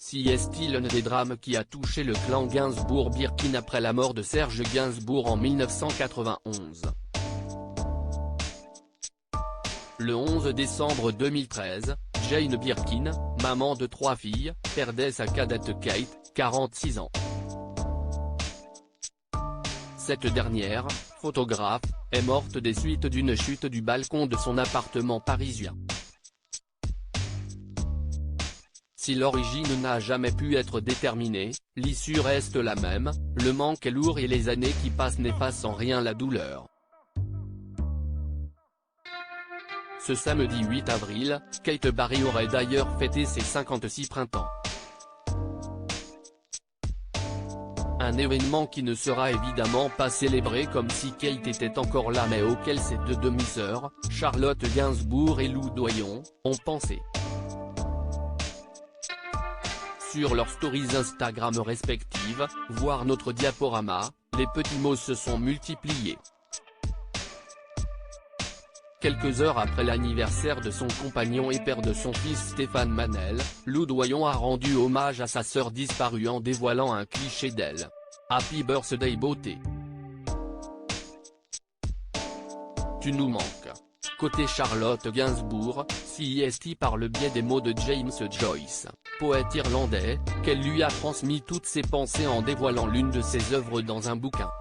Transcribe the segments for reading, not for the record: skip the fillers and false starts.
Si est-il l'un des drames qui a touché le clan Gainsbourg-Birkin après la mort de Serge Gainsbourg en 1991. Le 11 décembre 2013, Jane Birkin, maman de 3 filles, perdait sa cadette Kate, 46 ans. Cette dernière, photographe, est morte des suites d'une chute du balcon de son appartement parisien. Si l'origine n'a jamais pu être déterminée, l'issue reste la même, le manque est lourd et les années qui passent n'effacent en rien la douleur. Ce samedi 8 avril, Kate Barry aurait d'ailleurs fêté ses 56 printemps. Un événement qui ne sera évidemment pas célébré comme si Kate était encore là mais auquel ses deux demi-sœurs, Charlotte Gainsbourg et Lou Doyon, ont pensé. Sur leurs stories Instagram respectives, voir notre diaporama, les petits mots se sont multipliés. Quelques heures après l'anniversaire de son compagnon et père de son fils Stéphane Manel, Lou Doyon a rendu hommage à sa sœur disparue en dévoilant un cliché d'elle. Happy birthday beauté. Tu nous manques. Côté Charlotte Gainsbourg, CIST par le biais des mots de James Joyce, poète irlandais, qu'elle lui a transmis toutes ses pensées en dévoilant l'une de ses œuvres dans un bouquin.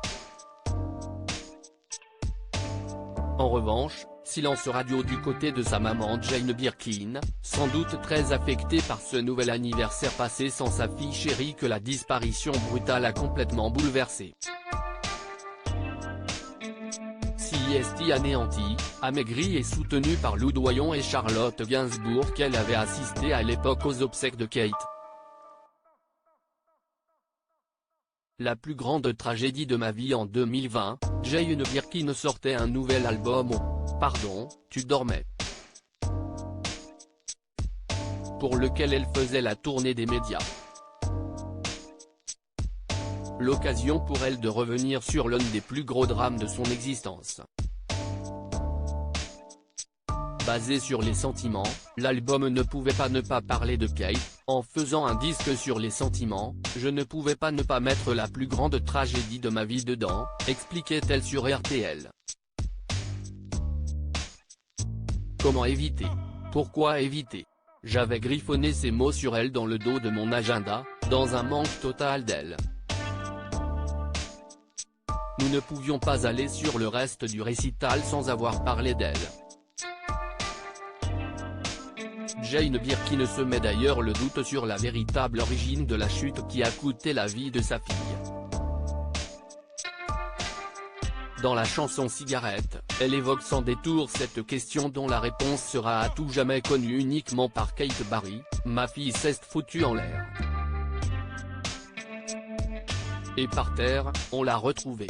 En revanche, silence radio du côté de sa maman Jane Birkin, sans doute très affectée par ce nouvel anniversaire passé sans sa fille chérie que la disparition brutale a complètement bouleversée. CIST anéantie, amaigrie et soutenue par Lou Doyon et Charlotte Gainsbourg qu'elle avait assisté à l'époque aux obsèques de Kate. La plus grande tragédie de ma vie en 2020, Jane Birkin sortait un nouvel album Pardon, tu dormais, pour lequel elle faisait la tournée des médias. L'occasion pour elle de revenir sur l'un des plus gros drames de son existence. Basé sur les sentiments, l'album ne pouvait pas ne pas parler de Kate. En faisant un disque sur les sentiments, je ne pouvais pas ne pas mettre la plus grande tragédie de ma vie dedans, expliquait-elle sur RTL. Comment éviter? Pourquoi éviter? J'avais griffonné ces mots sur elle dans le dos de mon agenda, dans un manque total d'elle. Nous ne pouvions pas aller sur le reste du récital sans avoir parlé d'elle. Jane Birkin se met d'ailleurs le doute sur la véritable origine de la chute qui a coûté la vie de sa fille. Dans la chanson Cigarette, elle évoque sans détour cette question dont la réponse sera à tout jamais connue uniquement par Kate Barry, ma fille s'est foutue en l'air. Et par terre, on l'a retrouvée.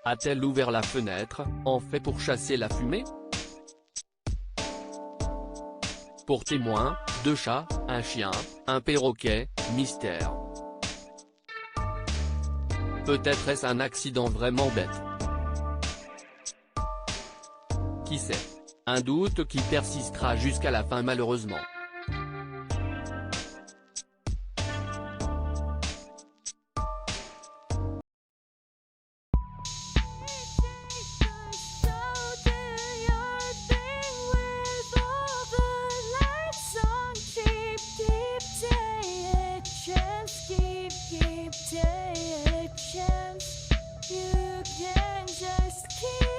A-t-elle ouvert la fenêtre, en fait pour chasser la fumée? Pour témoin, 2 chats, un chien, un perroquet, mystère. Peut-être est-ce un accident vraiment bête. Qui sait? Un doute qui persistera jusqu'à la fin malheureusement. You can just keep